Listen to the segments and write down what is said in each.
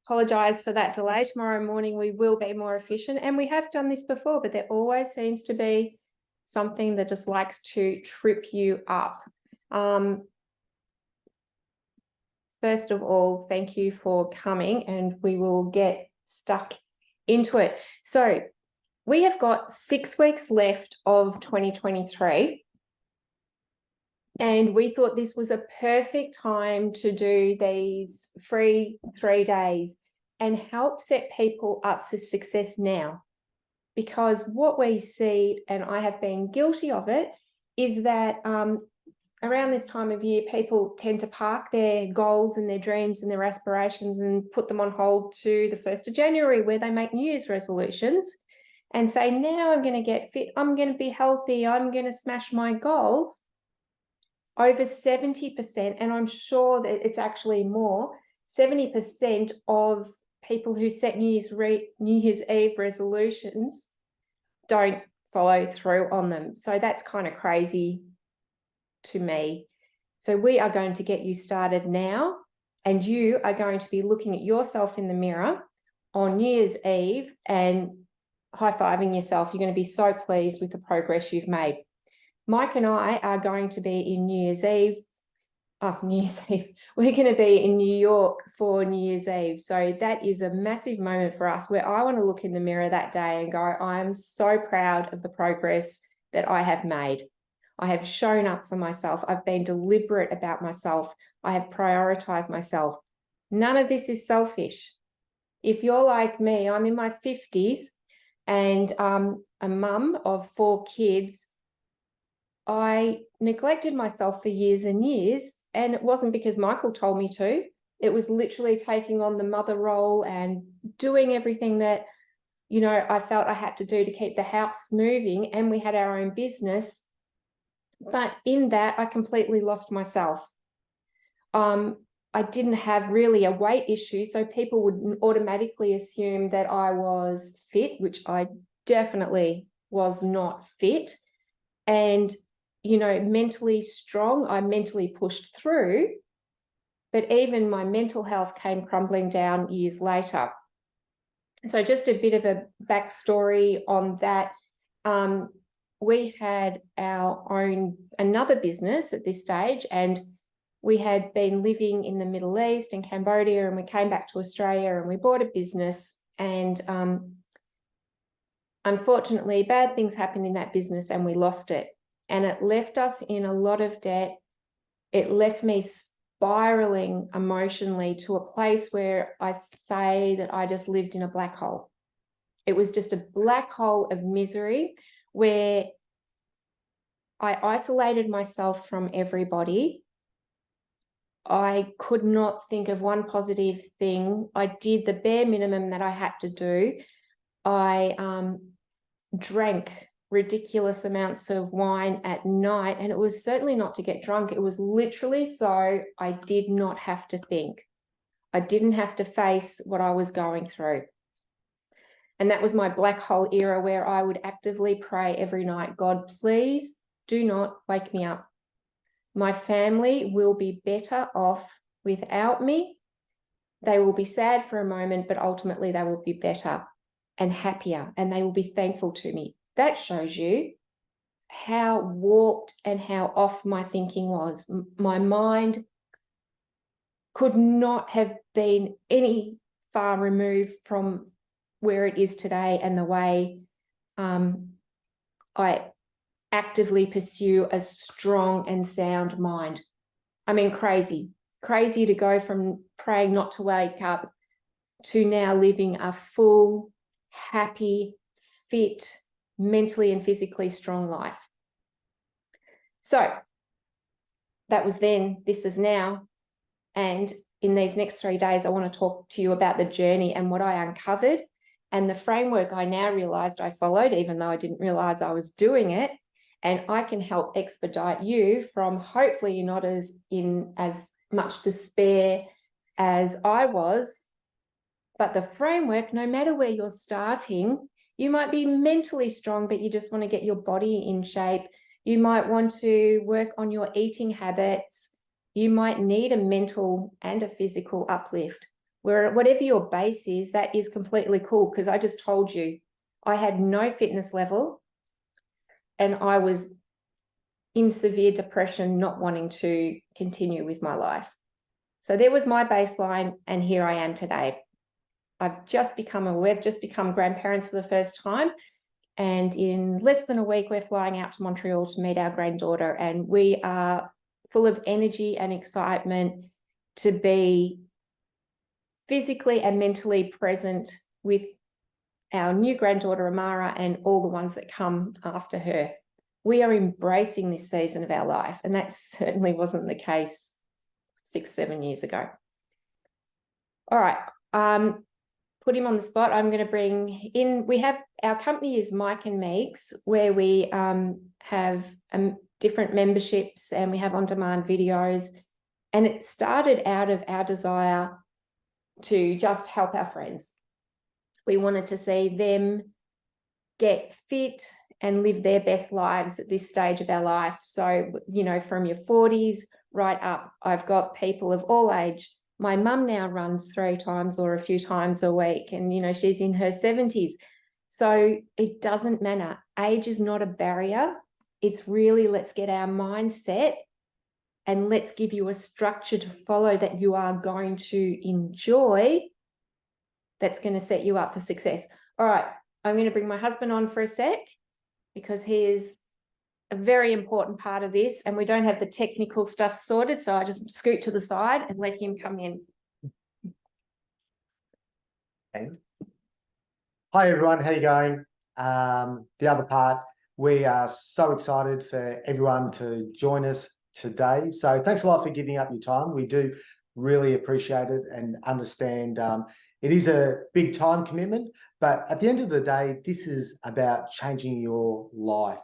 apologise for that delay. Tomorrow morning we will be more efficient, and we have done this before, but there always seems to be something that just likes to trip you up. First of all, thank you for coming, and we will get stuck into it. So we have got 6 weeks left of 2023. And we thought this was a perfect time to do these free 3 days and help set people up for success now. Because what we see, and I have been guilty of it, is that around this time of year, people tend to park their goals and their dreams and their aspirations and put them on hold to the 1st of January, where they make New Year's resolutions and say, now I'm going to get fit, I'm going to be healthy, I'm going to smash my goals. Over 70%, and I'm sure that it's actually more, 70% of people who set New Year's Eve resolutions don't follow through on them. So that's kind of crazy to me. So we are going to get you started now, and you are going to be looking at yourself in the mirror on New Year's Eve and high-fiving yourself. You're going to be so pleased with the progress you've made. Mike and I are going to be in New Year's Eve. We're going to be in New York for New Year's Eve. So that is a massive moment for us, where I want to look in the mirror that day and go, I'm so proud of the progress that I have made. I have shown up for myself. I've been deliberate about myself. I have prioritized myself. None of this is selfish. If you're like me, I'm in my 50s and a mum of 4 kids. I neglected myself for years and years, and it wasn't because Michael told me to. It was literally taking on the mother role and doing everything that, you know, I felt I had to do to keep the house moving, and we had our own business. But in that, I completely lost myself. I didn't have really a weight issue, so people would automatically assume that I was fit, which I definitely was not fit. And you know, mentally strong, I mentally pushed through, but even my mental health came crumbling down years later. So just a bit of a backstory on that. We had another business at this stage, and we had been living in the Middle East and Cambodia, and we came back to Australia and we bought a business, and unfortunately, bad things happened in that business and we lost it. And it left us in a lot of debt. It left me spiraling emotionally to a place where I say that I just lived in a black hole. It was just a black hole of misery where I isolated myself from everybody. I could not think of one positive thing. I did the bare minimum that I had to do. I drank ridiculous amounts of wine at night, and it was certainly not to get drunk. It was literally so I did not have to think. I didn't have to face what I was going through. And that was my black hole era, where I would actively pray every night, God, please do not wake me up. My family will be better off without me. They will be sad for a moment, but ultimately they will be better and happier, and they will be thankful to me. That shows you how warped and how off my thinking was. My mind could not have been any far removed from where it is today, and the way I actively pursue a strong and sound mind. I mean, crazy to go from praying not to wake up to now living a full, happy, fit, mentally and physically strong life. So that was then, this is now. And in these next 3 days, I want to talk to you about the journey and what I uncovered, and the framework I now realized I followed, even though I didn't realize I was doing it. And I can help expedite you from, hopefully you're not in as much despair as I was. But the framework, no matter where you're starting, you might be mentally strong, but you just want to get your body in shape. You might want to work on your eating habits. You might need a mental and a physical uplift. whatever your base is, that is completely cool, because I just told you I had no fitness level and I was in severe depression, not wanting to continue with my life. So there was my baseline, and here I am today. we've just become grandparents for the first time. And in less than a week, we're flying out to Montreal to meet our granddaughter. And we are full of energy and excitement to be physically and mentally present with our new granddaughter, Amara, and all the ones that come after her. We are embracing this season of our life. And that certainly wasn't the case 6-7 years ago. All right. Put him on the spot. I'm going to bring in, our company is Mike and Meeks, where we have different memberships and we have on-demand videos. And it started out of our desire to just help our friends. We wanted to see them get fit and live their best lives at this stage of our life. So, you know, from your 40s right up, I've got people of all age. My mum now runs 3 times or a few times a week, and, you know, she's in her 70s. So it doesn't matter. Age is not a barrier. It's really, let's get our mindset and let's give you a structure to follow that you are going to enjoy, that's going to set you up for success. All right, I'm going to bring my husband on for a sec, because he is a very important part of this, and we don't have the technical stuff sorted, so I just scoot to the side and let him come in. Hi everyone, how you going? The other part, we are so excited for everyone to join us today. So thanks a lot for giving up your time. We do really appreciate it and understand it is a big time commitment, but at the end of the day, this is about changing your life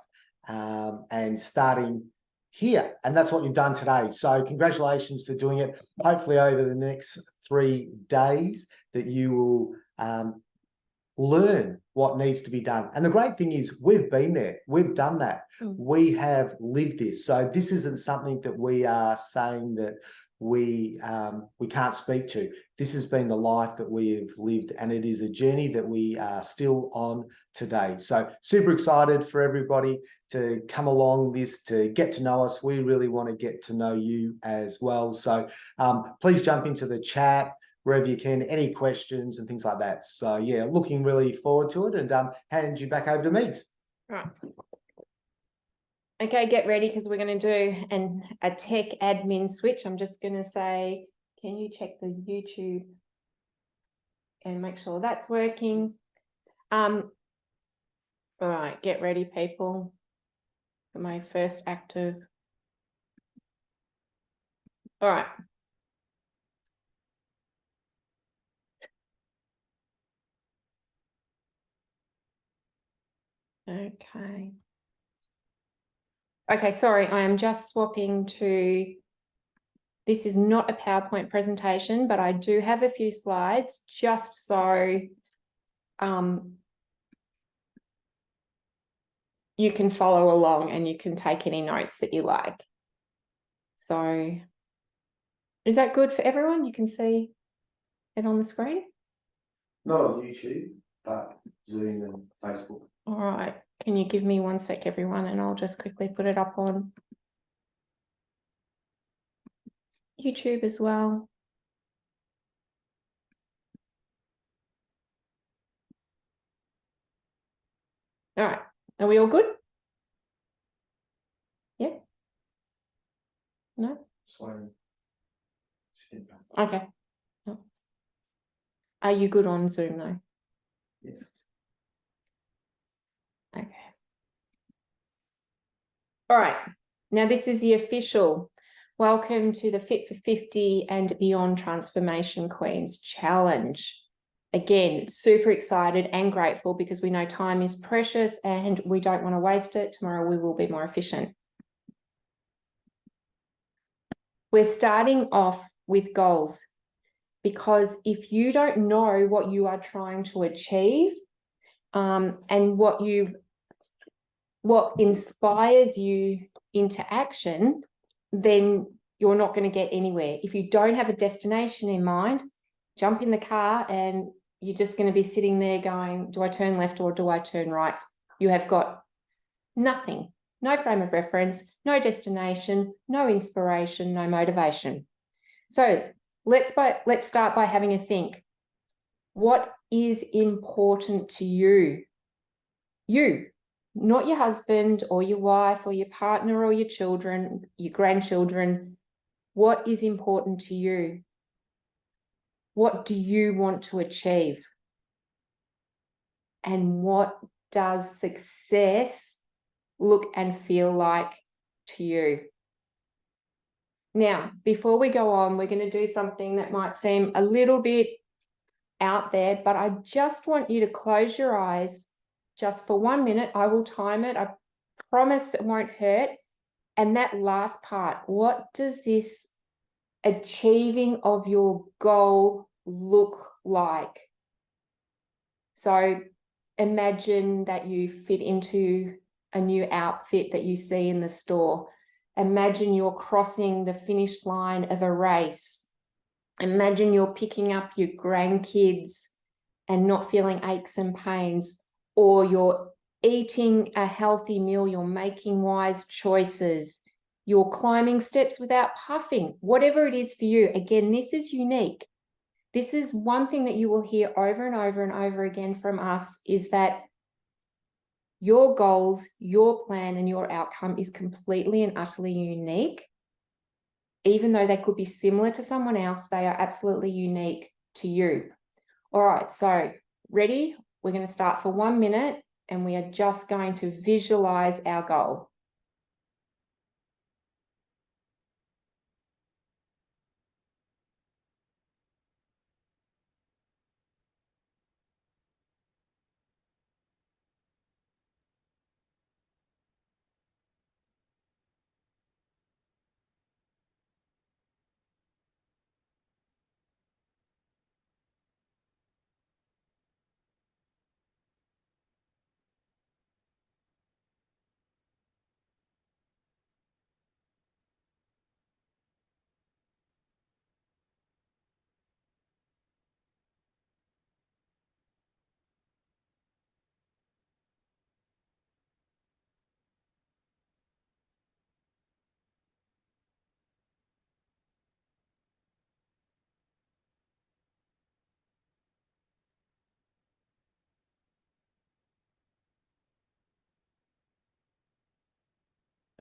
and starting here. And that's what you've done today. So congratulations for doing it. Hopefully over the next 3 days that you will learn what needs to be done. And the great thing is we've been there, we've done that. We have lived this. So this isn't something that we are saying that we can't speak to. This has been the life that we have lived, and it is a journey that we are still on today. So super excited for everybody to come along this, to get to know us. We really want to get to know you as well. So please jump into the chat wherever you can, any questions and things like that. So yeah, looking really forward to it, and hand you back over to Meeks. Right. Okay, get ready, because we're going to do a tech admin switch. I'm just going to say, can you check the YouTube and make sure that's working? All right, get ready, people, for my first active. All right. Okay. Okay, sorry, I am just swapping to, this is not a PowerPoint presentation, but I do have a few slides just so you can follow along and you can take any notes that you like. So is that good for everyone? You can see it on the screen? Not on YouTube, but Zoom and Facebook. All right. Can you give me 1 sec, everyone, and I'll just quickly put it up on YouTube as well. All right. Are we all good? Yeah? No? Okay. No. Are you good on Zoom though? Yes. Okay. All right. Now this is the official welcome to the Fit for 50 and Beyond Transformation Queens Challenge. Again, super excited and grateful, because we know time is precious and we don't want to waste it. Tomorrow we will be more efficient. We're starting off with goals, because if you don't know what you are trying to achieve and what inspires you into action, then you're not going to get anywhere. If you don't have a destination in mind, jump in the car and you're just going to be sitting there going, do I turn left or do I turn right? You have got nothing, no frame of reference, no destination, no inspiration, no motivation. So let's start by having a think. What is important to you? You, not your husband or your wife or your partner or your children, your grandchildren. What is important to you? What do you want to achieve? And what does success look and feel like to you? Now, before we go on, we're going to do something that might seem a little bit out there, but I just want you to close your eyes just for 1 minute. I will time it. I promise it won't hurt. And that last part, what does this achieving of your goal look like? So imagine that you fit into a new outfit that you see in the store. Imagine you're crossing the finish line of a race. Imagine you're picking up your grandkids and not feeling aches and pains, or you're eating a healthy meal, you're making wise choices, you're climbing steps without puffing, whatever it is for you. Again, this is unique. This is one thing that you will hear over and over and over again from us, is that your goals, your plan, and your outcome is completely and utterly unique. Even though they could be similar to someone else, they are absolutely unique to you. All right, so ready? We're going to start for 1 minute and we are just going to visualize our goal.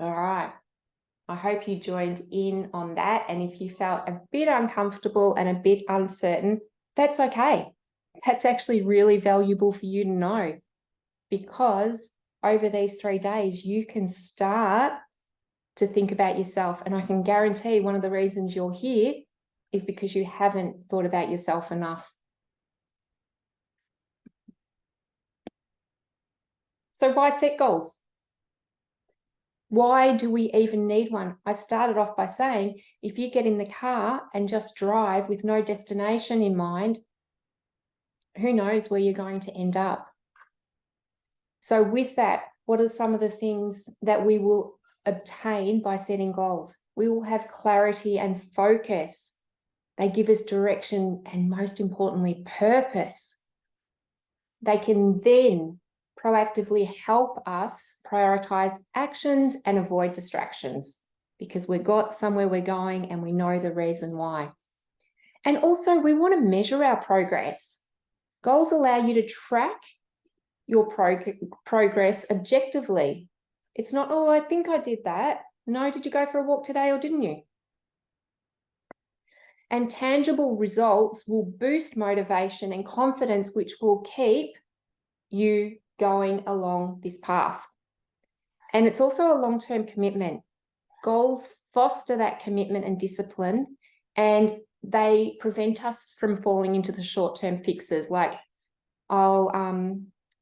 All right. I hope you joined in on that. And if you felt a bit uncomfortable and a bit uncertain, that's okay. That's actually really valuable for you to know, because over these 3 days, you can start to think about yourself. And I can guarantee one of the reasons you're here is because you haven't thought about yourself enough. So why set goals? Why do we even need one? I started off by saying, if you get in the car and just drive with no destination in mind, who knows where you're going to end up? So with that, what are some of the things that we will obtain by setting goals? We will have clarity and focus. They give us direction and, most importantly, purpose. They can then proactively help us prioritize actions and avoid distractions, because we've got somewhere we're going and we know the reason why. And also, we want to measure our progress. Goals allow you to track your progress objectively. It's not, oh, I think I did that. No, did you go for a walk today or didn't you? And tangible results will boost motivation and confidence, which will keep you going along this path. And it's also a long-term commitment. Goals foster that commitment and discipline, and they prevent us from falling into the short-term fixes, like I'll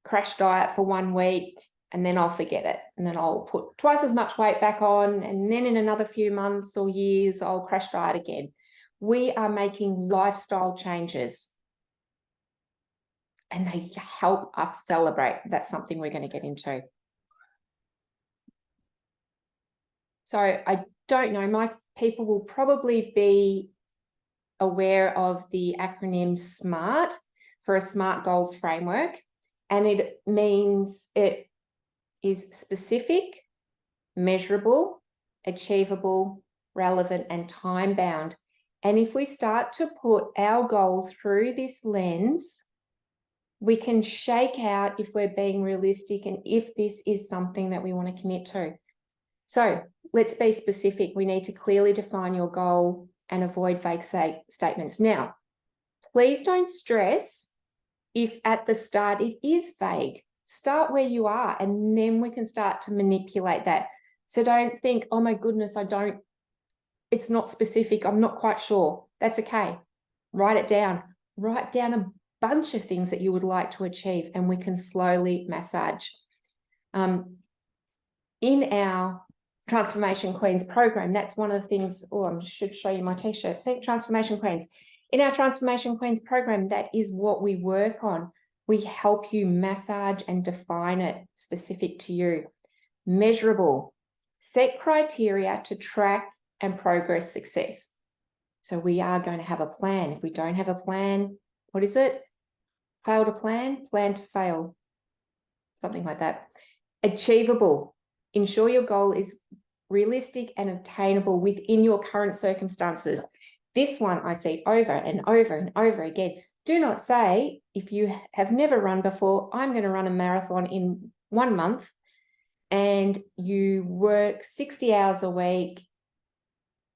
crash diet for 1 week and then I'll forget it, and then I'll put twice as much weight back on, and then in another few months or years I'll crash diet again. We are making lifestyle changes, and they help us celebrate. That's something we're going to get into. So I don't know, most people will probably be aware of the acronym SMART for a SMART goals framework. And it means it is specific, measurable, achievable, relevant, and time-bound. And if we start to put our goal through this lens, we can shake out if we're being realistic and if this is something that we want to commit to. So let's be specific. We need to clearly define your goal and avoid vague statements. Now, please don't stress if at the start it is vague. Start where you are, and then we can start to manipulate that. So don't think, oh my goodness, it's not specific, I'm not quite sure. That's okay. Write it down. Write down a bunch of things that you would like to achieve, and we can slowly massage. In our Transformation Queens program, that's one of the things, I should show you my t-shirt. See, Transformation Queens. In our Transformation Queens program, that is what we work on. We help you massage and define it specific to you. Measurable. Set criteria to track and progress success. So we are going to have a plan. If we don't have a plan, what is it? Fail to plan, plan to fail. Something like that. Achievable. Ensure your goal is realistic and obtainable within your current circumstances. This one I see over and over and over again. Do not say, if you have never run before, I'm going to run a marathon in 1 month, and you work 60 hours a week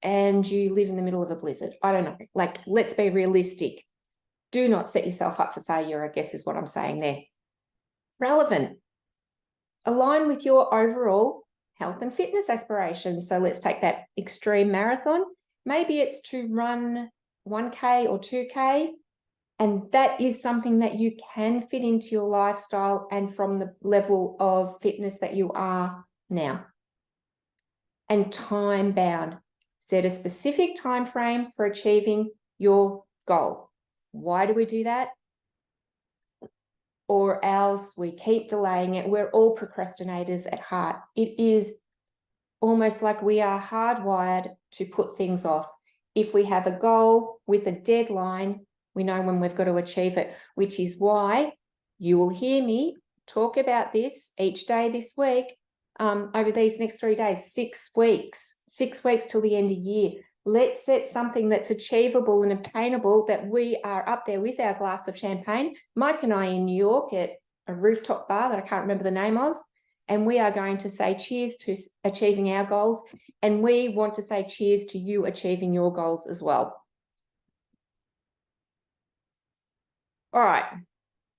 and you live in the middle of a blizzard. I don't know. Like, let's be realistic. Do not set yourself up for failure, I guess is what I'm saying there. Relevant. Align with your overall health and fitness aspirations. So let's take that extreme marathon. Maybe it's to run 1K or 2K. And that is something that you can fit into your lifestyle and from the level of fitness that you are now. And time bound. Set a specific time frame for achieving your goal. Why do we do that? Or else we keep delaying it. We're all procrastinators at heart. It is almost like we are hardwired to put things off. If we have a goal with a deadline, we know when we've got to achieve it, which is why you will hear me talk about this each day this week, over these next 3 days, 6 weeks till the end of year. Let's set something that's achievable and obtainable, that we are up there with our glass of champagne. Mike and I in New York at a rooftop bar that I can't remember the name of, and we are going to say cheers to achieving our goals, and we want to say cheers to you achieving your goals as well. All right,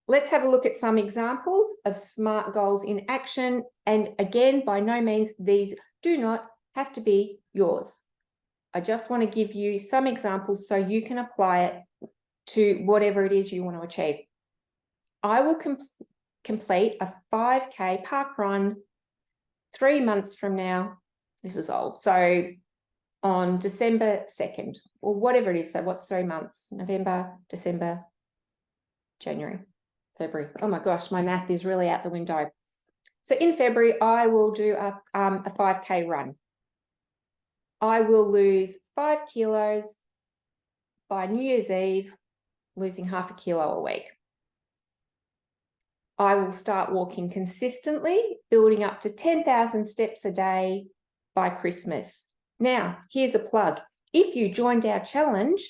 let's have a look at some examples of SMART goals in action. And again, by no means, these do not have to be yours. I just want to give you some examples so you can apply it to whatever it is you want to achieve. I will complete a 5K park run 3 months from now. This is old. So on December 2nd, or whatever it is. So what's 3 months? November, December, January, February. Oh my gosh, my math is really out the window. So in February, I will do a 5K run. I will lose 5 kilos by New Year's Eve, losing half a kilo a week. I will start walking consistently, building up to 10,000 steps a day by Christmas. Now, here's a plug. If you joined our challenge,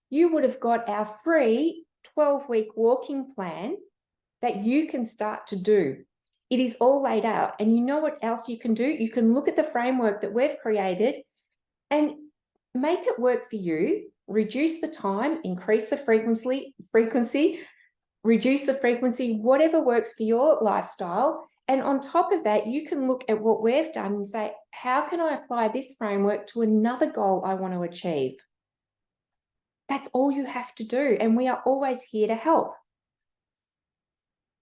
you would have got our free 12-week walking plan that you can start to do. It is all laid out. And you know what else you can do? You can look at the framework that we've created and make it work for you. Reduce the time, increase the frequency, reduce the frequency, whatever works for your lifestyle. And on top of that, you can look at what we've done and say, how can I apply this framework to another goal I want to achieve? That's all you have to do. And we are always here to help.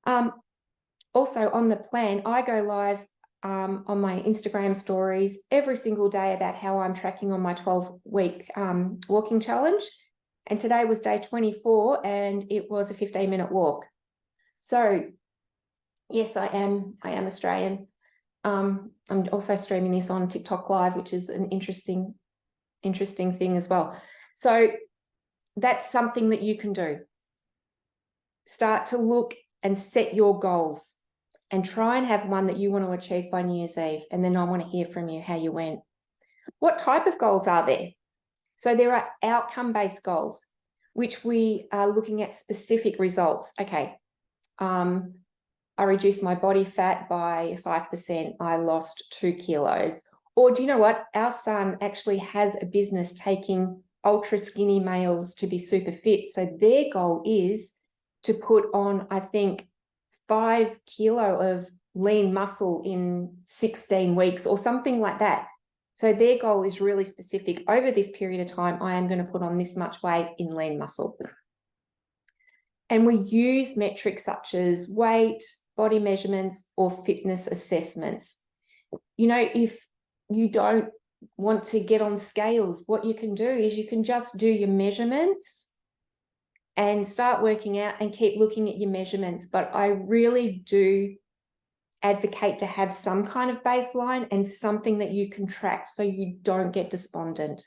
Also on the plan, I go live on my Instagram stories every single day about how I'm tracking on my 12-week walking challenge. And today was day 24 and it was a 15-minute walk. So yes, I am Australian. I'm also streaming this on TikTok Live, which is an interesting thing as well. So that's something that you can do. Start to look and set your goals and try and have one that you want to achieve by New Year's Eve. And then I want to hear from you how you went. What type of goals are there? So there are outcome-based goals, which we are looking at specific results. Okay, I reduced my body fat by 5%. I lost 2 kilos. Or do you know what? Our son actually has a business taking ultra skinny males to be super fit. So their goal is to put on, I think, 5 kilo of lean muscle in 16 weeks or something like that. So their goal is really specific. Over this period of time, I am going to put on this much weight in lean muscle. And we use metrics such as weight, body measurements, or fitness assessments. You know, if you don't want to get on scales, what you can do is you can just do your measurements and start working out and keep looking at your measurements. But I really do advocate to have some kind of baseline and something that you can track so you don't get despondent,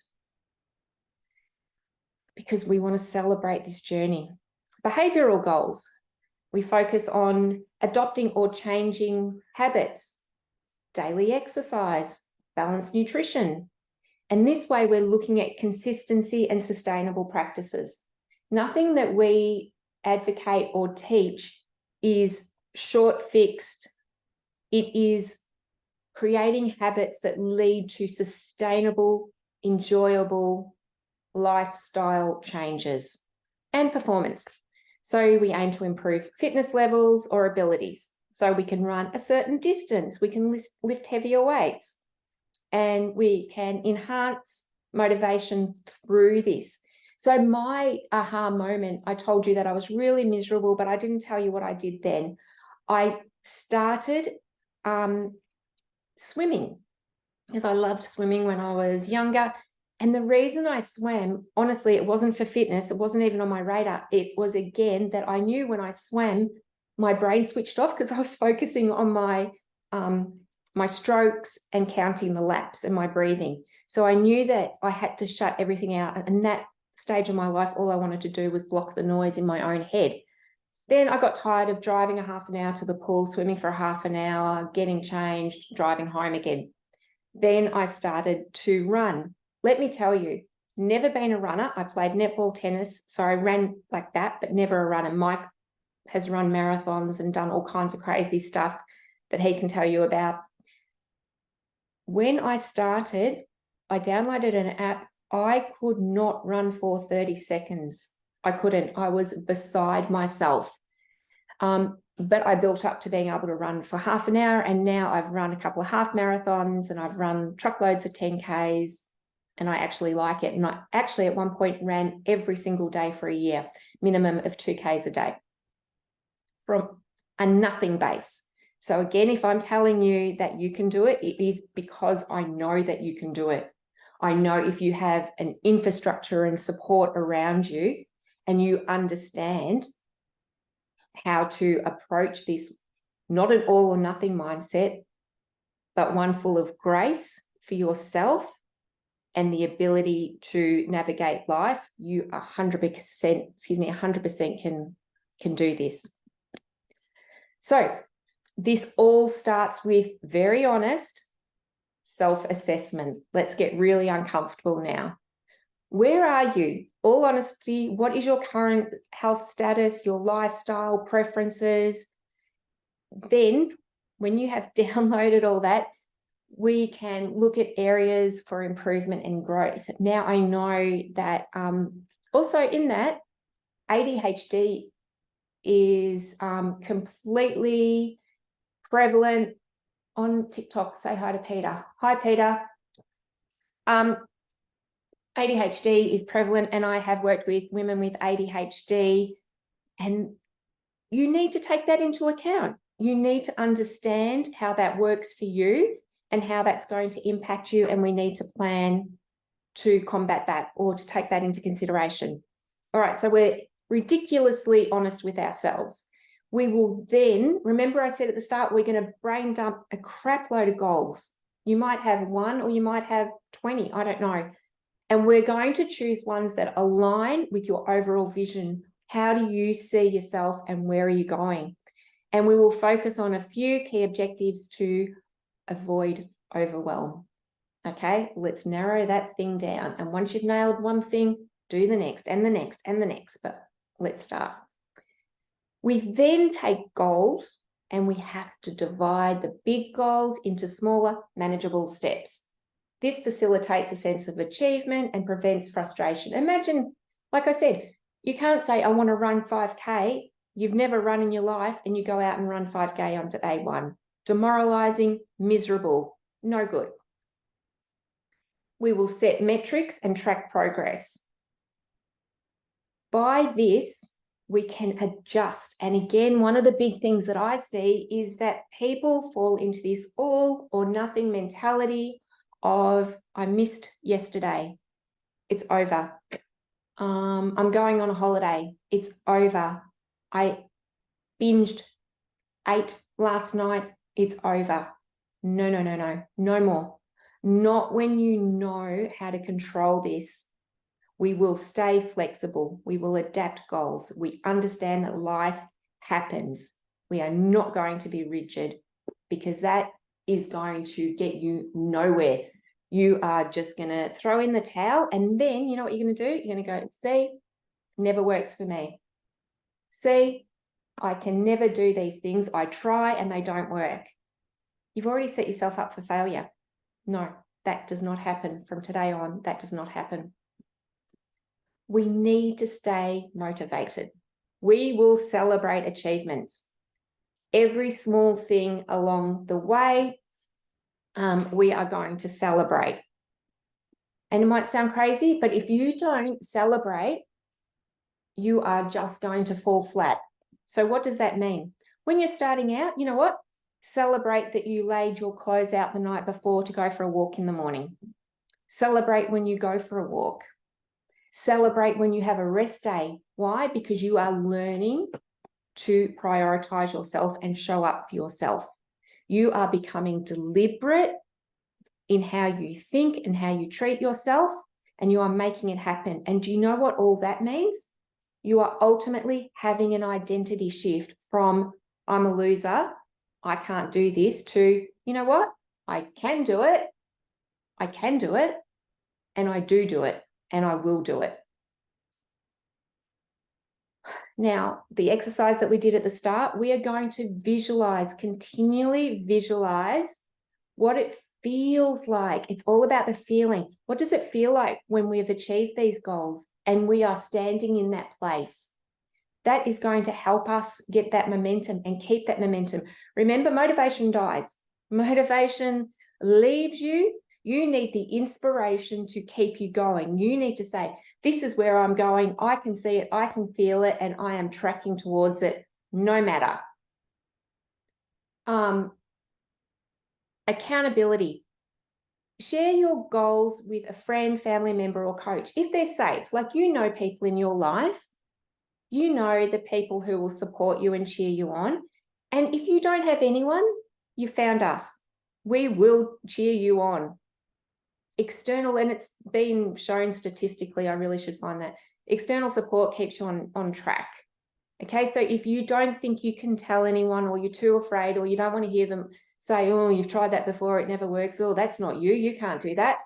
because we want to celebrate this journey. Behavioral goals. We focus on adopting or changing habits, daily exercise, balanced nutrition. And this way we're looking at consistency and sustainable practices. Nothing that we advocate or teach is short fixed. It is creating habits that lead to sustainable, enjoyable lifestyle changes and performance. So we aim to improve fitness levels or abilities. So we can run a certain distance, we can lift heavier weights, and we can enhance motivation through this. So my aha moment, I told you that I was really miserable, but I didn't tell you what I did then. I started swimming, because I loved swimming when I was younger. And the reason I swam, honestly, it wasn't for fitness. It wasn't even on my radar. It was, again, that I knew when I swam, my brain switched off because I was focusing on my strokes and counting the laps and my breathing. So I knew that I had to shut everything out. And that stage of my life, all I wanted to do was block the noise in my own head. Then I got tired of driving a half an hour to the pool, swimming for a half an hour, getting changed, driving home again. Then I started to run. Let me tell you, never been a runner. I played netball, tennis, so I ran like that, but never a runner. Mike has run marathons and done all kinds of crazy stuff that he can tell you about. When I started, I downloaded an app. I could not run for 30 seconds. I couldn't. I was beside myself. But I built up to being able to run for half an hour, and now I've run a couple of half marathons and I've run truckloads of 10Ks, and I actually like it. And I actually at one point ran every single day for a year, minimum of 2Ks a day from a nothing base. So again, if I'm telling you that you can do it, it is because I know that you can do it. I know if you have an infrastructure and support around you and you understand how to approach this, not an all or nothing mindset, but one full of grace for yourself and the ability to navigate life, you 100% can do this. So this all starts with very honest self-assessment. Let's get really uncomfortable now. Where are you? All honesty, what is your current health status, your lifestyle preferences? Then when you have downloaded all that, we can look at areas for improvement and growth. Now I know that also in that, ADHD is completely prevalent on TikTok. Say hi to Peter. Hi, Peter. ADHD is prevalent, and I have worked with women with ADHD, and you need to take that into account. You need to understand how that works for you and how that's going to impact you, and we need to plan to combat that or to take that into consideration. All right, so we're ridiculously honest with ourselves. We will then, remember I said at the start, we're going to brain dump a crap load of goals. You might have one or you might have 20, I don't know. And we're going to choose ones that align with your overall vision. How do you see yourself and where are you going? And we will focus on a few key objectives to avoid overwhelm. Okay, let's narrow that thing down. And once you've nailed one thing, do the next and the next and the next. But let's start. We then take goals and we have to divide the big goals into smaller, manageable steps. This facilitates a sense of achievement and prevents frustration. Imagine, like I said, you can't say, I want to run 5K. You've never run in your life and you go out and run 5K on day one. Demoralizing, miserable, no good. We will set metrics and track progress. By this, we can adjust. And again, one of the big things that I see is that people fall into this all or nothing mentality of, I missed yesterday. It's over. I'm going on a holiday. It's over. I binged, ate last night. It's over. No more. Not when you know how to control this. We will stay flexible. We will adapt goals. We understand that life happens. We are not going to be rigid because that is going to get you nowhere. You are just going to throw in the towel and then you know what you're going to do? You're going to go, see, never works for me. See, I can never do these things. I try and they don't work. You've already set yourself up for failure. No, that does not happen from today on. That does not happen. We need to stay motivated. We will celebrate achievements. Every small thing along the way, we are going to celebrate. And it might sound crazy, but if you don't celebrate, you are just going to fall flat. So what does that mean? When you're starting out, you know what? Celebrate that you laid your clothes out the night before to go for a walk in the morning. Celebrate when you go for a walk. Celebrate when you have a rest day. Why? Because you are learning to prioritize yourself and show up for yourself. You are becoming deliberate in how you think and how you treat yourself, and you are making it happen. And do you know what all that means? You are ultimately having an identity shift from I'm a loser, I can't do this, to, you know what? I can do it, and I do it, and I will do it. Now, the exercise that we did at the start, we are going to visualize, continually visualize what it feels like. It's all about the feeling. What does it feel like when we've achieved these goals and we are standing in that place? That is going to help us get that momentum and keep that momentum. Remember, motivation dies. Motivation leaves you. You need the inspiration to keep you going. You need to say, this is where I'm going. I can see it. I can feel it. And I am tracking towards it no matter. Accountability. Share your goals with a friend, family member, or coach. If they're safe, like you know people in your life, you know the people who will support you and cheer you on. And if you don't have anyone, you found us. We will cheer you on. External, and it's been shown statistically, I really should find that, external support keeps you on track. Okay, so if you don't think you can tell anyone, or you're too afraid, or you don't want to hear them say, oh, you've tried that before, it never works, oh, that's not you, you can't do that.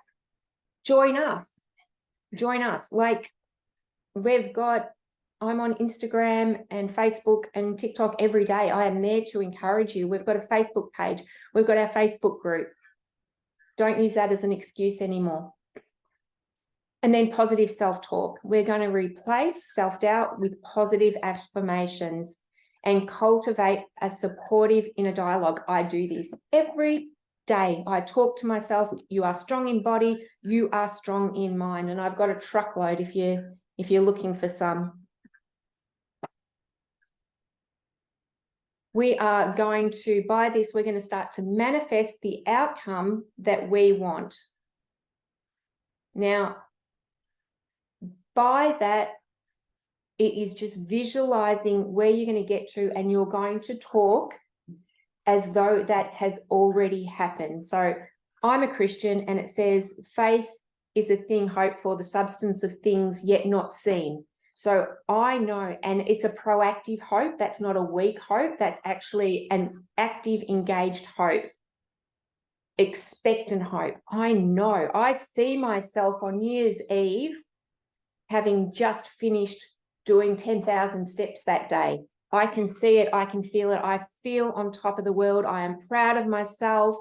Join us. Join us. Like we've got, I'm on Instagram and Facebook and TikTok every day. I am there to encourage you. We've got a Facebook page. We've got our Facebook group. Don't use that as an excuse anymore. And then positive self-talk. We're going to replace self-doubt with positive affirmations and cultivate a supportive inner dialogue. I do this every day. I talk to myself, you are strong in body, you are strong in mind. And I've got a truckload if you're looking for some. We are going to, by this, we're going to start to manifest the outcome that we want. Now, by that, it is just visualizing where you're going to get to, and you're going to talk as though that has already happened. So I'm a Christian, and it says faith is a thing hoped for, the substance of things yet not seen. So I know, and it's a proactive hope. That's not a weak hope. That's actually an active, engaged hope. Expectant hope. I know. I see myself on New Year's Eve having just finished doing 10,000 steps that day. I can see it. I can feel it. I feel on top of the world. I am proud of myself.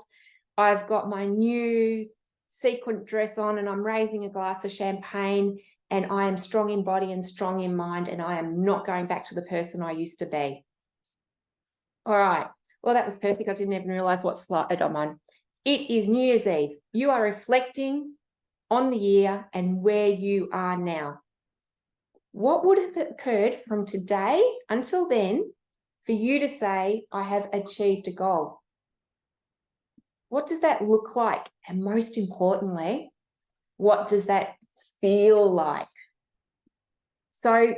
I've got my new sequin dress on and I'm raising a glass of champagne, and I am strong in body and strong in mind, and I am not going back to the person I used to be. All right. Well, that was perfect. I didn't even realize what slide I'm on. It is New Year's Eve. You are reflecting on the year and where you are now. What would have occurred from today until then for you to say, I have achieved a goal? What does that look like? And most importantly, what does that feel like? So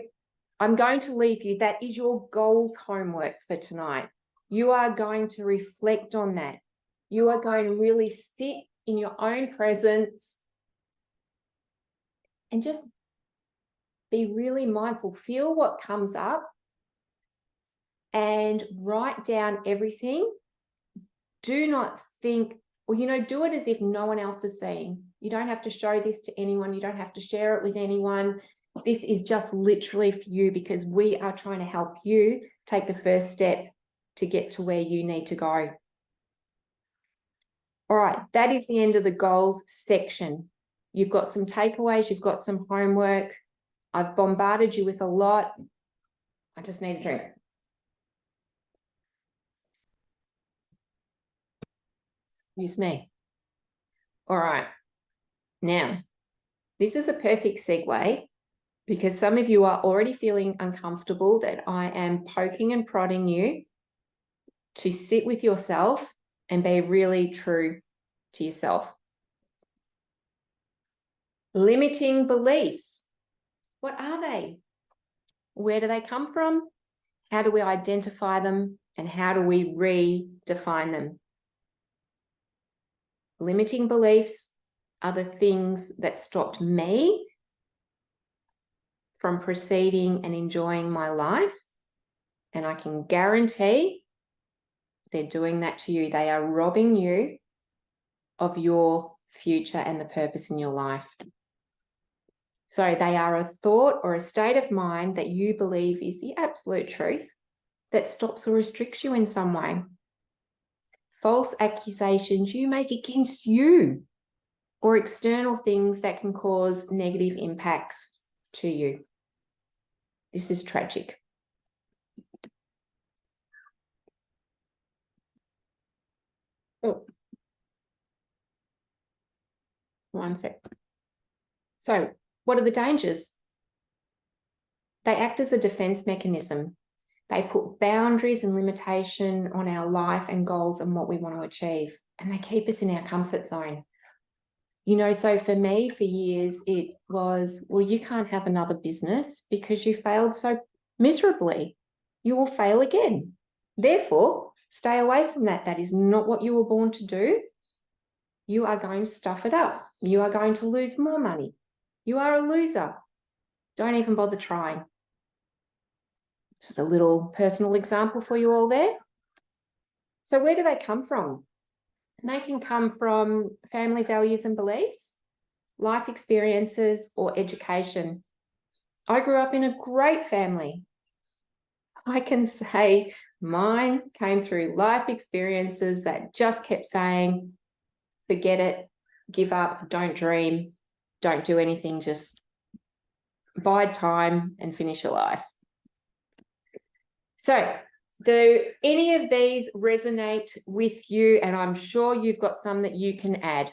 I'm going to leave you. That is your goals homework for tonight. You are going to reflect on that. You are going to really sit in your own presence and just be really mindful. Feel what comes up and write down everything. Do not think, well, do it as if no one else is seeing. You don't have to show this to anyone. You don't have to share it with anyone. This is just literally for you, because we are trying to help you take the first step to get to where you need to go. All right, that is the end of the goals section. You've got some takeaways, you've got some homework. I've bombarded you with a lot. I just need a drink. Excuse me. All right. Now, this is a perfect segue, because some of you are already feeling uncomfortable that I am poking and prodding you to sit with yourself and be really true to yourself. Limiting beliefs. What are they? Where do they come from? How do we identify them? And how do we redefine them? Limiting beliefs are the things that stopped me from proceeding and enjoying my life. And I can guarantee they're doing that to you. They are robbing you of your future and the purpose in your life. So they are a thought or a state of mind that you believe is the absolute truth that stops or restricts you in some way. False accusations you make against you, or external things that can cause negative impacts to you. This is tragic. Oh, one sec. So, what are the dangers? They act as a defense mechanism. They put boundaries and limitation on our life and goals and what we want to achieve. And they keep us in our comfort zone. So for me, for years, it was, well, you can't have another business because you failed so miserably. You will fail again. Therefore, stay away from that. That is not what you were born to do. You are going to stuff it up. You are going to lose more money. You are a loser. Don't even bother trying. Just a little personal example for you all there. So where do they come from? They can come from family values and beliefs, life experiences, or education. I grew up in a great family. I can say mine came through life experiences that just kept saying, forget it, give up, don't dream, don't do anything, just bide time and finish your life. So, do any of these resonate with you? And I'm sure you've got some that you can add.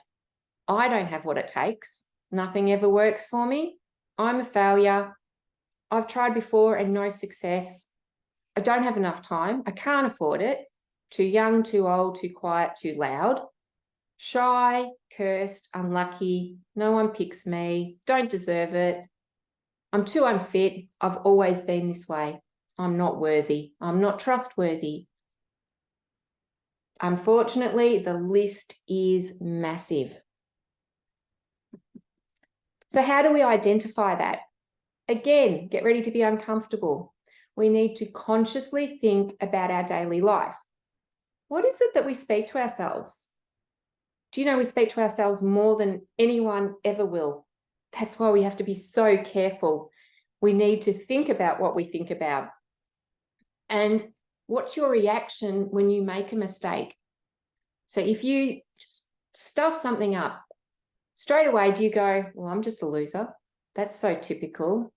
I don't have what it takes. Nothing ever works for me. I'm a failure. I've tried before and no success. I don't have enough time. I can't afford it. Too young, too old, too quiet, too loud. Shy, cursed, unlucky. No one picks me. Don't deserve it. I'm too unfit. I've always been this way. I'm not worthy. I'm not trustworthy. Unfortunately, the list is massive. So how do we identify that? Again, get ready to be uncomfortable. We need to consciously think about our daily life. What is it that we speak to ourselves? Do you know we speak to ourselves more than anyone ever will? That's why we have to be so careful. We need to think about what we think about. And what's your reaction when you make a mistake? So if you stuff something up, straight away, do you go, well, I'm just a loser? That's so typical.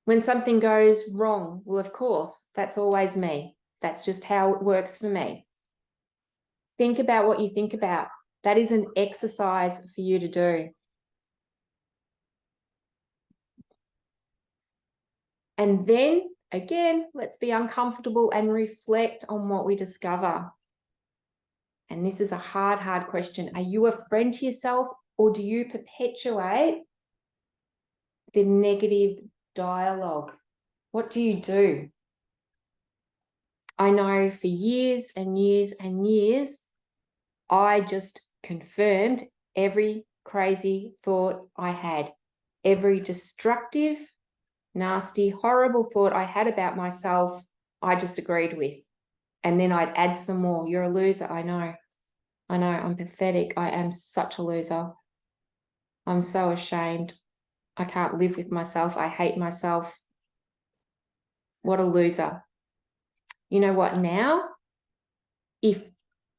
When something goes wrong, well, of course, that's always me. That's just how it works for me. Think about what you think about. That is an exercise for you to do. And then, again, let's be uncomfortable and reflect on what we discover. And this is a hard question. Are you a friend to yourself, or do you perpetuate the negative dialogue? What do you do? I know for years and years and years, I just confirmed every crazy thought I had, every destructive, nasty, horrible thought I had about myself, I just agreed with. And then I'd add some more. You're a loser. I know, I'm pathetic. I am such a loser. I'm so ashamed. I can't live with myself. I hate myself. What a loser. You know what now? If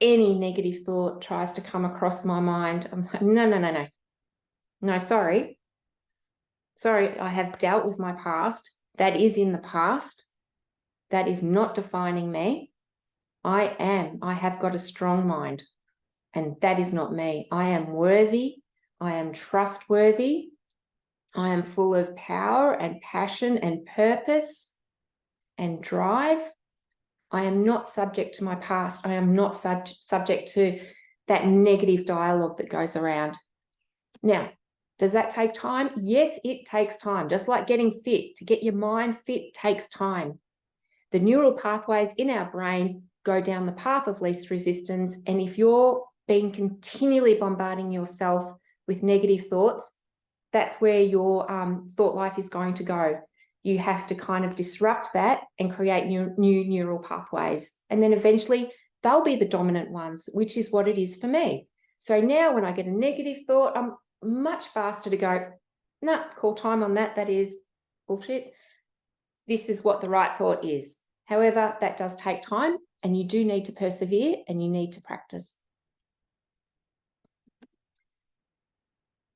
any negative thought tries to come across my mind, I'm like, no. No, sorry. Sorry, I have dealt with my past. That is in the past. That is not defining me. I have got a strong mind, and that is not me. I am worthy. I am trustworthy. I am full of power and passion and purpose and drive. I am not subject to my past. I am not subject to that negative dialogue that goes around. Now, does that take time? Yes, it takes time. Just like getting fit, to get your mind fit takes time. The neural pathways in our brain go down the path of least resistance. And if you're being continually bombarding yourself with negative thoughts, that's where your thought life is going to go. You have to kind of disrupt that and create new neural pathways. And then eventually they'll be the dominant ones, which is what it is for me. So now when I get a negative thought, I'm much faster to go, no, call time on that. That is bullshit. This is what the right thought is. However, that does take time, and you do need to persevere and you need to practice.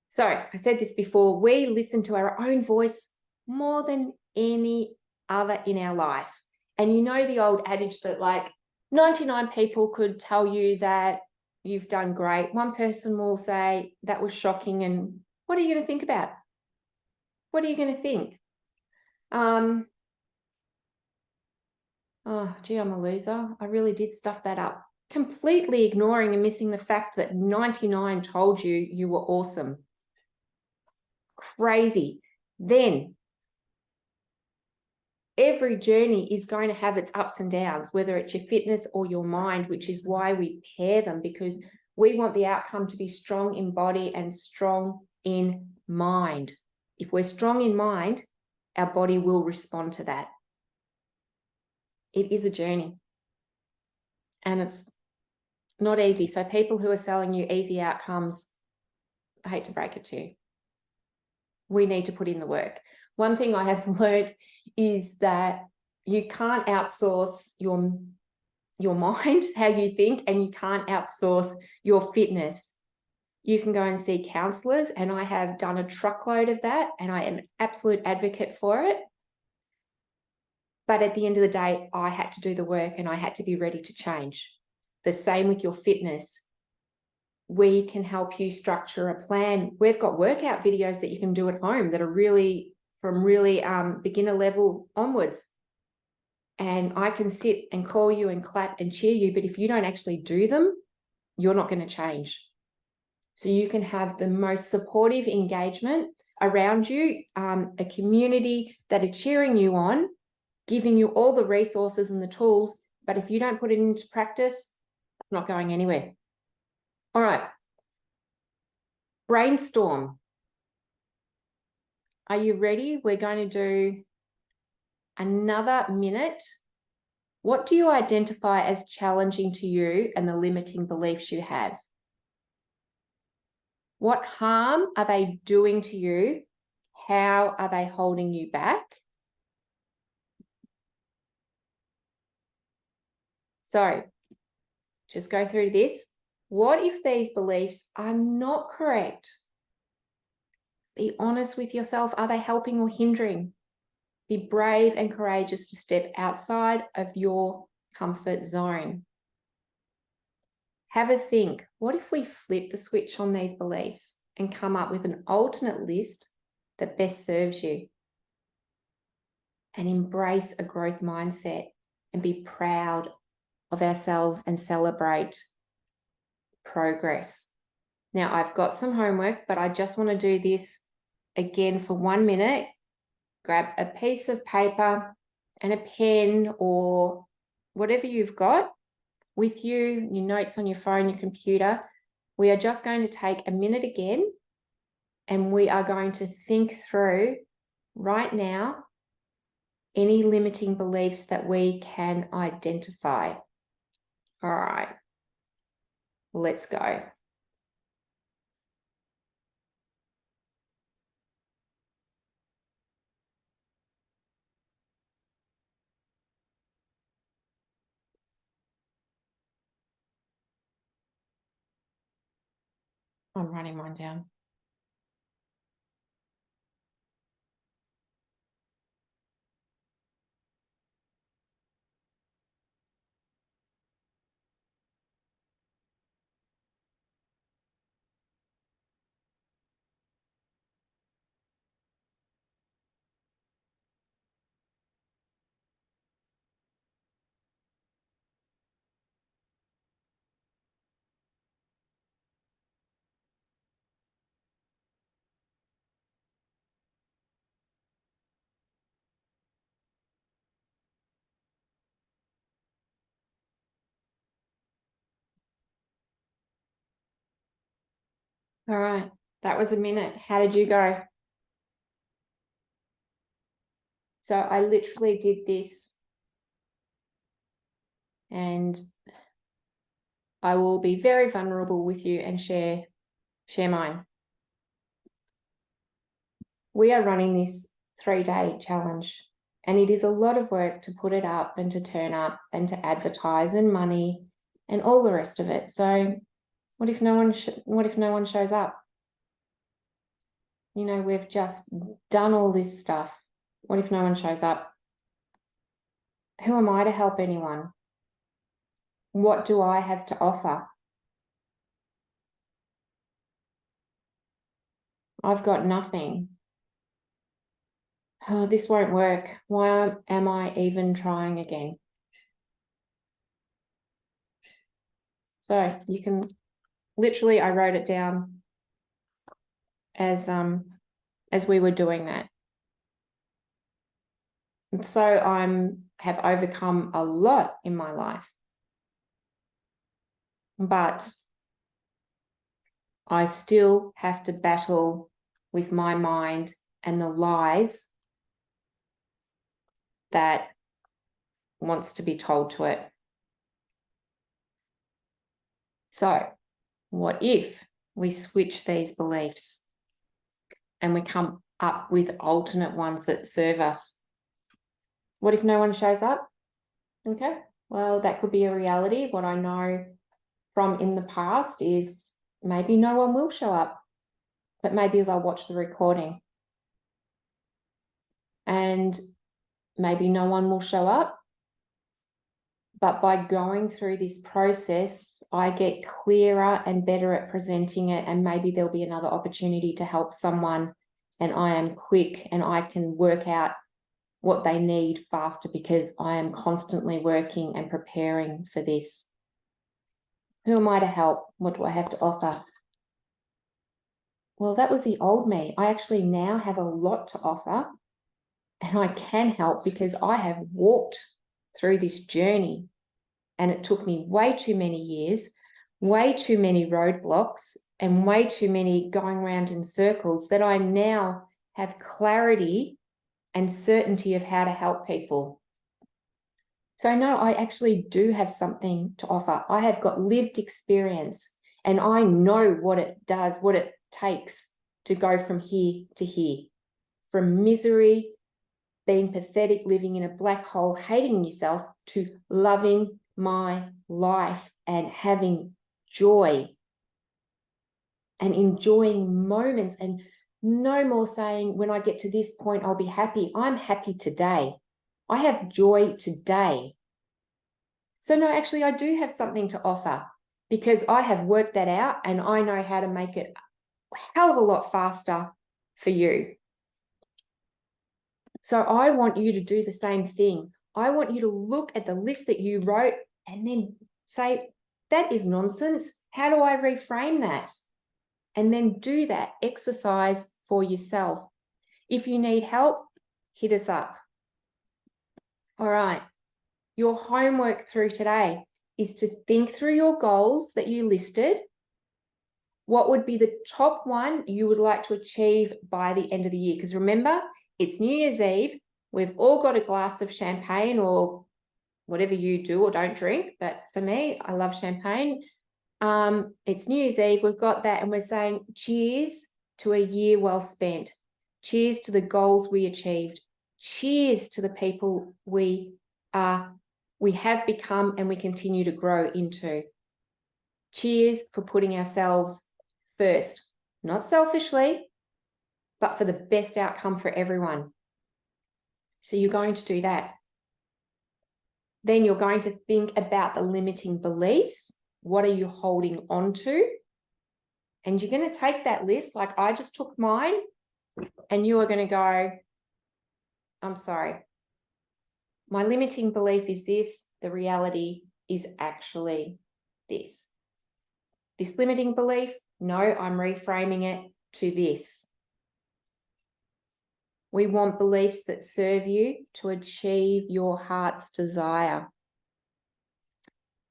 So I said this before, we listen to our own voice more than any other in our life. And you know the old adage that like 99 people could tell you that you've done great. One person will say that was shocking, and what are you going to think about? What are you going to think? Oh, gee, I'm a loser. I really did stuff that up. Completely ignoring and missing the fact that 99 told you you were awesome. Crazy. Then every journey is going to have its ups and downs, whether it's your fitness or your mind, which is why we pair them, because we want the outcome to be strong in body and strong in mind. If we're strong in mind, our body will respond to that. It is a journey, and it's not easy. So people who are selling you easy outcomes, I hate to break it to you, we need to put in the work. One thing I have learned is that you can't outsource your mind, how you think, and you can't outsource your fitness. You can go and see counselors, and I have done a truckload of that, and I am an absolute advocate for it. But at the end of the day, I had to do the work and I had to be ready to change. The same with your fitness. We can help you structure a plan. We've got workout videos that you can do at home that are really from really beginner level onwards. And I can sit and call you and clap and cheer you, but if you don't actually do them, you're not going to change. So you can have the most supportive engagement around you, a community that are cheering you on, giving you all the resources and the tools, but if you don't put it into practice, it's not going anywhere. All right. Brainstorm. Are you ready? We're going to do another minute. What do you identify as challenging to you and the limiting beliefs you have? What harm are they doing to you? How are they holding you back? So just go through this. What if these beliefs are not correct? Be honest with yourself. Are they helping or hindering? Be brave and courageous to step outside of your comfort zone. Have a think. What if we flip the switch on these beliefs and come up with an alternate list that best serves you? And embrace a growth mindset and be proud of ourselves and celebrate progress. Now, I've got some homework, but I just want to do this again for 1 minute. Grab a piece of paper and a pen or whatever you've got with you, your notes on your phone, your computer. We are just going to take a minute again, and we are going to think through right now any limiting beliefs that we can identify. All right, let's go. I'm writing mine down. All right, that was a minute. How did you go? So I literally did this, and I will be very vulnerable with you and share mine. We are running this 3-day challenge, and it is a lot of work to put it up and to turn up and to advertise and money and all the rest of it. So what if no one shows up? You know, we've just done all this stuff. What if no one shows up? Who am I to help anyone? What do I have to offer? I've got nothing. Oh, this won't work. Why am I even trying again? So you can literally, I wrote it down as we were doing that. And so have overcome a lot in my life, but I still have to battle with my mind and the lies that wants to be told to it. So what if we switch these beliefs and we come up with alternate ones that serve us? What if no one shows up? Okay, well, that could be a reality. What I know from in the past is maybe no one will show up, but maybe they'll watch the recording. And maybe no one will show up, but by going through this process, I get clearer and better at presenting it, and maybe there'll be another opportunity to help someone, and I am quick and I can work out what they need faster because I am constantly working and preparing for this. Who am I to help? What do I have to offer? Well, that was the old me. I actually now have a lot to offer, and I can help because I have walked through this journey, and it took me way too many years, way too many roadblocks, and way too many going around in circles that I now have clarity and certainty of how to help people. So no, I actually do have something to offer. I have got lived experience and I know what it does, what it takes to go from here to here, from misery, being pathetic, living in a black hole, hating yourself, to loving my life and having joy and enjoying moments, and no more saying, when I get to this point, I'll be happy. I'm happy today. I have joy today. So no, actually, I do have something to offer because I have worked that out and I know how to make it a hell of a lot faster for you. So I want you to do the same thing. I want you to look at the list that you wrote and then say, that is nonsense. How do I reframe that? And then do that exercise for yourself. If you need help, hit us up. All right. Your homework through today is to think through your goals that you listed. What would be the top one you would like to achieve by the end of the year? Because remember, it's New Year's Eve. We've all got a glass of champagne or whatever you do or don't drink. But for me, I love champagne. It's New Year's Eve. We've got that and we're saying cheers to a year well spent. Cheers to the goals we achieved. Cheers to the people we have become and we continue to grow into. Cheers for putting ourselves first, not selfishly, but for the best outcome for everyone. So you're going to do that. Then you're going to think about the limiting beliefs. What are you holding on to? And you're going to take that list, like I just took mine, and you are going to go, I'm sorry, my limiting belief is this. The reality is actually this. This limiting belief, no, I'm reframing it to this. We want beliefs that serve you to achieve your heart's desire.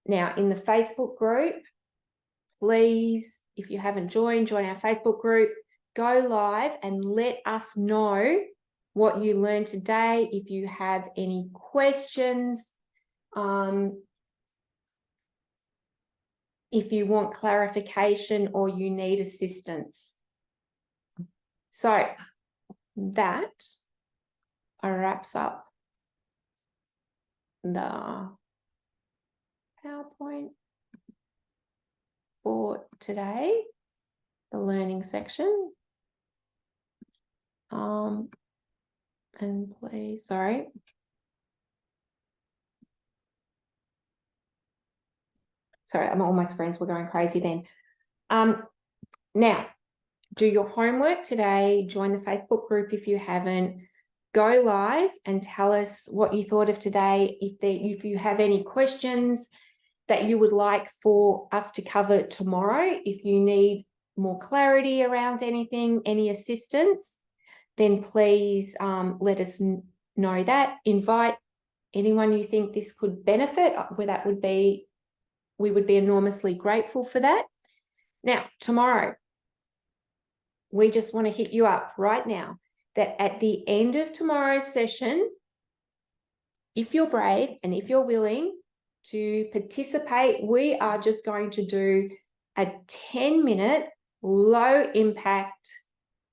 Now, in the Facebook group, please, if you haven't joined, join our Facebook group, go live and let us know what you learned today. If you have any questions, if you want clarification or you need assistance. So that wraps up the PowerPoint for today, the learning section. And please, sorry. Sorry, all my screens were going crazy then. Now, do your homework today, join the Facebook group if you haven't, go live and tell us what you thought of today. If you have any questions that you would like for us to cover tomorrow, if you need more clarity around anything, any assistance, then please let us know that. Invite anyone you think this could benefit, where we would be enormously grateful for that. Now, tomorrow, we just want to hit you up right now that at the end of tomorrow's session, if you're brave and if you're willing to participate, we are just going to do a 10-minute low impact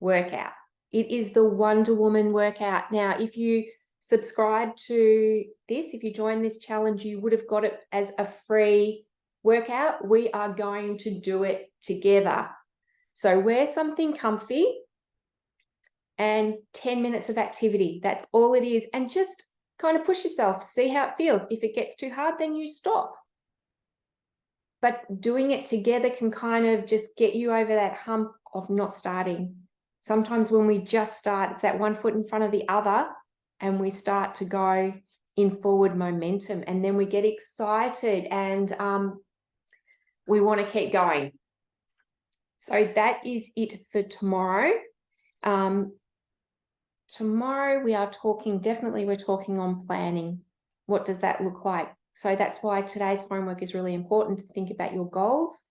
workout. It is the Wonder Woman workout. Now, if you subscribe to this, if you join this challenge, you would have got it as a free workout. We are going to do it together. So wear something comfy and 10 minutes of activity. That's all it is. And just kind of push yourself, see how it feels. If it gets too hard, then you stop. But doing it together can kind of just get you over that hump of not starting. Sometimes when we just start, it's that one foot in front of the other and we start to go in forward momentum, and then we get excited and we want to keep going. So that is it for tomorrow. Tomorrow we're talking on planning. What does that look like? So that's why today's homework is really important, to think about your goals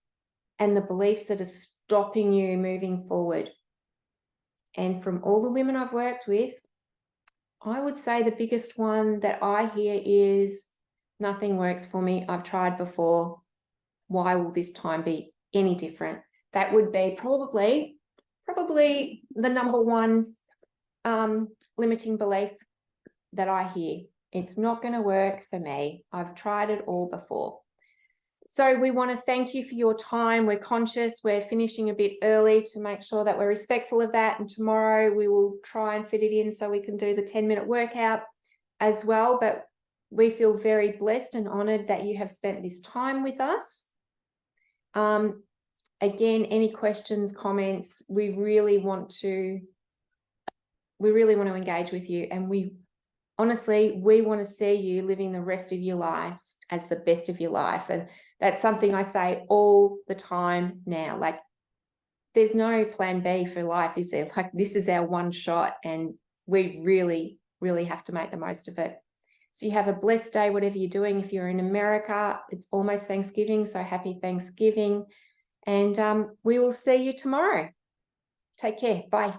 and the beliefs that are stopping you moving forward. And from all the women I've worked with, I would say the biggest one that I hear is, nothing works for me. I've tried before. Why will this time be any different? That would be probably the number one limiting belief that I hear. It's not going to work for me. I've tried it all before. So we want to thank you for your time. We're conscious we're finishing a bit early to make sure that we're respectful of that. And tomorrow we will try and fit it in so we can do the 10-minute workout as well. But we feel very blessed and honoured that you have spent this time with us. Again, any questions, comments, we really want to engage with you, and we want to see you living the rest of your lives as the best of your life. And that's something I say all the time now. Like, there's no plan B for life, is there? Like, this is our one shot, and we really, really have to make the most of it. So you have a blessed day, whatever you're doing. If you're in America, it's almost Thanksgiving, so happy Thanksgiving. And we will see you tomorrow. Take care. Bye.